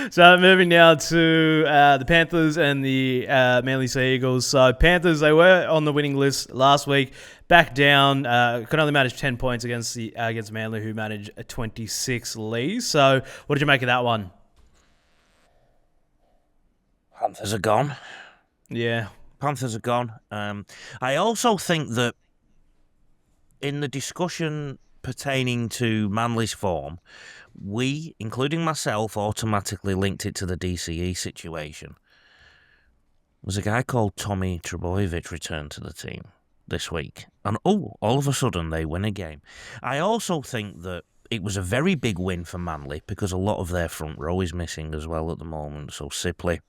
So moving now to the Panthers and the Manly Sea Eagles. So Panthers, they were on the winning list last week, back down. Could only manage 10 points against Manly, who managed 26 leads. So what did you make of that one? Panthers are gone. Yeah. Panthers are gone. I also think that in the discussion pertaining to Manly's form, we, including myself, automatically linked it to the DCE situation. There's a guy called Tommy Trebojevic returned to the team this week, and all of a sudden they win a game. I also think that it was a very big win for Manly because a lot of their front row is missing as well at the moment. So Sipley,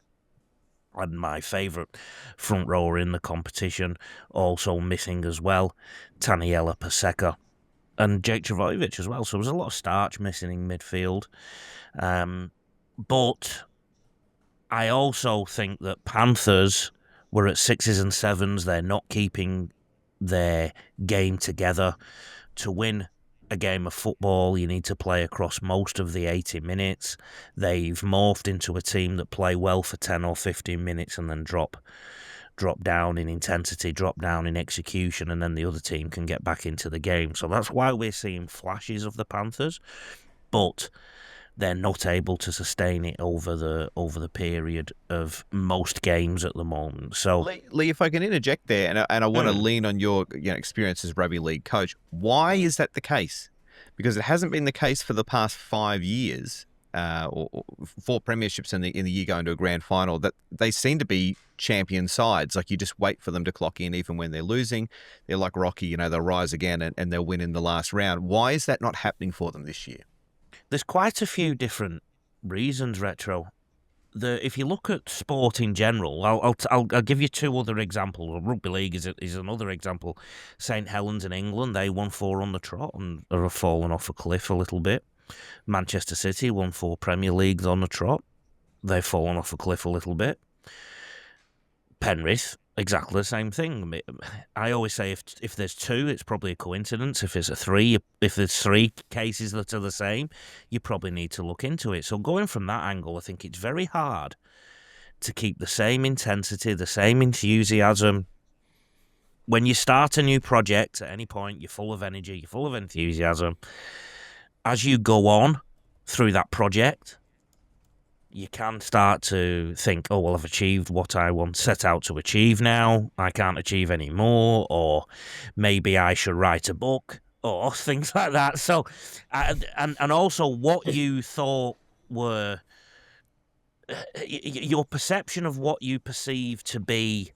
and my favourite front rower in the competition, also missing as well, Taniela Paseka, and Jake Trbojevic as well. So there was a lot of starch missing in midfield. But I also think that Panthers were at 6s and 7s. They're not keeping their game together. To win a game of football, you need to play across most of the 80 minutes. They've morphed into a team that play well for 10 or 15 minutes and then drop down in intensity, drop down in execution, and then the other team can get back into the game. So that's why we're seeing flashes of the Panthers, but they're not able to sustain it over the period of most games at the moment. So, Lee, if I can interject there, and I want to lean on your experience as rugby league coach, why is that the case? Because it hasn't been the case for the past 5 years, or 4 premierships in the year going to a grand final. That they seem to be champion sides. Like, you just wait for them to clock in, even when they're losing. They're like Rocky, they'll rise again and they'll win in the last round. Why is that not happening for them this year? There's quite a few different reasons, Retro. If you look at sport in general, I'll give you 2 other examples. Rugby league is another example. St Helens in England, they won 4 on the trot and have fallen off a cliff a little bit. Manchester City won 4 Premier Leagues on the trot. They've fallen off a cliff a little bit. Penrith, exactly the same thing. I always say if there's 2, it's probably a coincidence. If there's 3 cases that are the same, you probably need to look into it. So going from that angle, I think it's very hard to keep the same intensity, the same enthusiasm. When you start a new project at any point, you're full of energy, you're full of enthusiasm. As you go on through that project, you can start to think, oh, well, I've achieved what I set out to achieve now. I can't achieve any more, or maybe I should write a book, or things like that. So, and also what you thought were your perception of what you perceive to be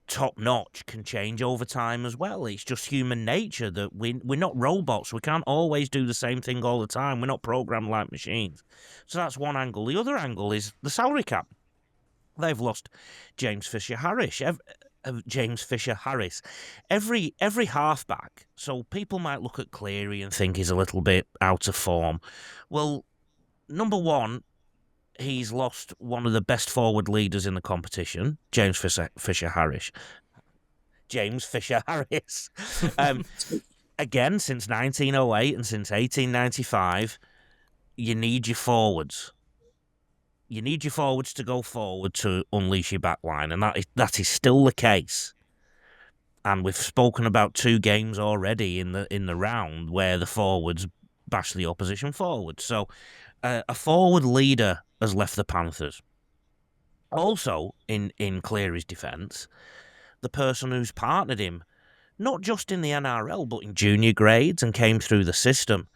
top notch can change over time as well. It's just human nature that we're not robots. We can't always do the same thing all the time. We're not programmed like machines. So that's one angle. The other angle is the salary cap. They've lost James Fisher-Harris. Every halfback. So people might look at Cleary and think he's a little bit out of form. Well, number one, he's lost one of the best forward leaders in the competition, James Fisher-Harris. Again, since 1908 and since 1895, you need your forwards. You need your forwards to go forward to unleash your backline, and that is still the case. And we've spoken about 2 games already in the round where the forwards bash the opposition forward. So a forward leader has left the Panthers. Also, in Cleary's defence, the person who's partnered him, not just in the NRL, but in junior grades and came through the system,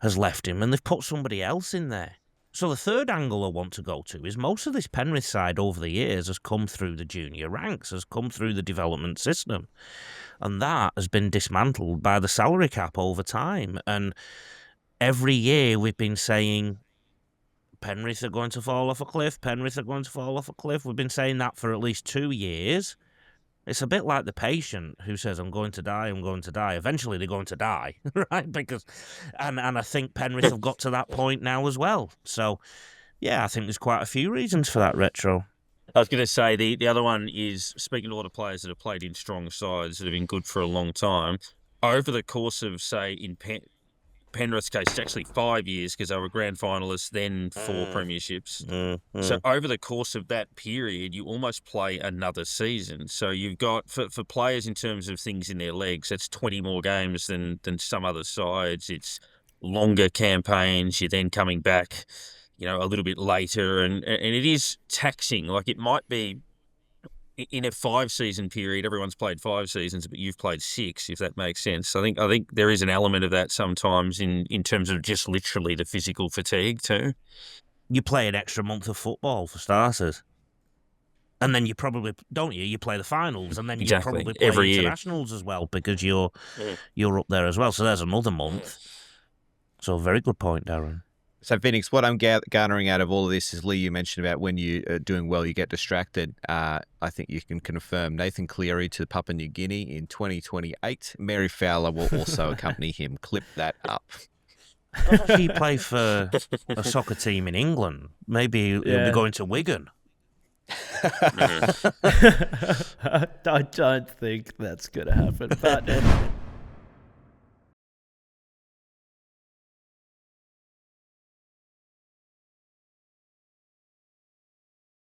has left him, and they've put somebody else in there. So the third angle I want to go to is most of this Penrith side over the years has come through the junior ranks, has come through the development system. And that has been dismantled by the salary cap over time. And every year we've been saying, Penrith are going to fall off a cliff, Penrith are going to fall off a cliff. We've been saying that for at least 2 years. It's a bit like the patient who says, I'm going to die, I'm going to die. Eventually they're going to die, right? And I think Penrith have got to that point now as well. So, yeah, I think there's quite a few reasons for that, Retro. I was going to say the other one is, speaking to a lot of players that have played in strong sides that have been good for a long time, over the course of, say, Penrith's case, it's actually 5 years because they were grand finalists, then 4 premierships. So over the course of that period, you almost play another season. So you've got, for players in terms of things in their legs, that's 20 more games than some other sides. It's longer campaigns. You're then coming back, a little bit later. And it is taxing. Like, it might be in a 5-season period, everyone's played 5 seasons, but you've played 6, if that makes sense. I think there is an element of that sometimes in terms of just literally the physical fatigue too. You play an extra month of football for starters. And then you probably, don't you? You play the finals, and then you probably play every internationals as well, because you're up there as well. So there's another month. So very good point, Darren. So, Phoenix, what I'm garnering out of all of this is, Lee, you mentioned about when you're doing well, you get distracted. I think you can confirm Nathan Cleary to Papua New Guinea in 2028. Mary Fowler will also accompany him. Clip that up. Doesn't he play for a soccer team in England? Maybe he'll be going to Wigan. I don't think that's going to happen. But